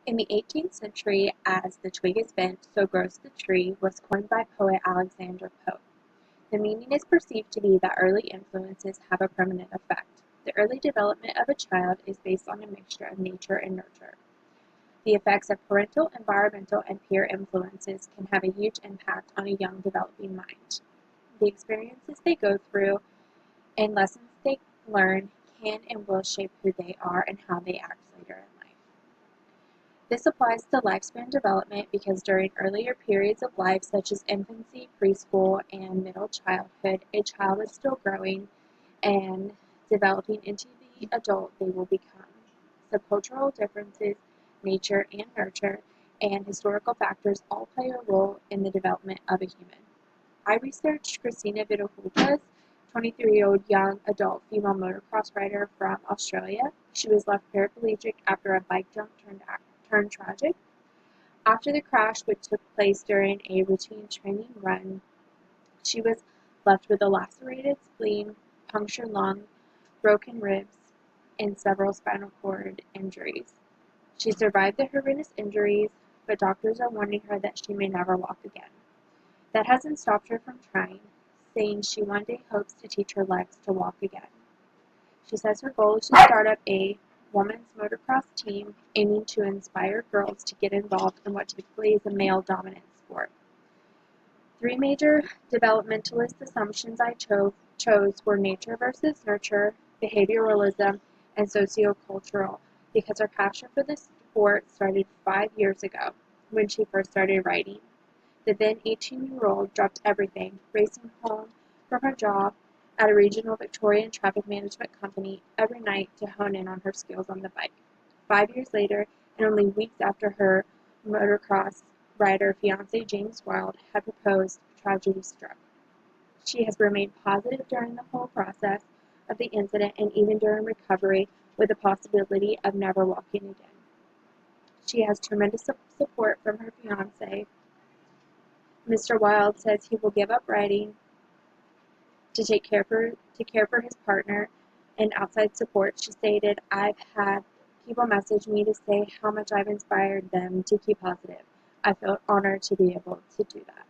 In the 18th century, "as the twig is bent, so grows the tree" was coined by poet Alexander Pope. The meaning is perceived to be that early influences have a permanent effect. The early development of a child is based on a mixture of nature and nurture. The effects of parental, environmental, and peer influences can have a huge impact on a young developing mind. The experiences they go through and lessons they learn can and will shape who they are and how they act later in life. This applies to lifespan development because during earlier periods of life, such as infancy, preschool, and middle childhood, a child is still growing and developing into the adult they will become. Subcultural differences, nature and nurture, and historical factors all play a role in the development of a human. I researched Christina Vidahuja's 23-year-old young adult female motocross rider from Australia. She was left paraplegic after a bike jump turned tragic. After the crash, which took place during a routine training run, she was left with a lacerated spleen, punctured lung, broken ribs, and several spinal cord injuries. She survived the horrendous injuries, but doctors are warning her that she may never walk again. That hasn't stopped her from trying, saying she one day hopes to teach her legs to walk again. She says her goal is to start up a women's motocross team aiming to inspire girls to get involved in what typically is a male-dominant sport. Three major developmentalist assumptions I chose were nature versus nurture, behavioralism, and sociocultural, because her passion for the sport started 5 years ago when she first started riding. The then 18-year-old dropped everything, racing home from her job at a regional Victorian traffic management company every night to hone in on her skills on the bike. 5 years later, and only weeks after her motocross rider fiance James Wild had proposed, tragedy struck. She has remained positive during the whole process of the incident and even during recovery, with the possibility of never walking again. She has tremendous support from her fiance. Mr. Wild says he will give up riding to care for his partner, and outside support. She stated, "I've had people message me to say how much I've inspired them to keep positive. I feel honored to be able to do that."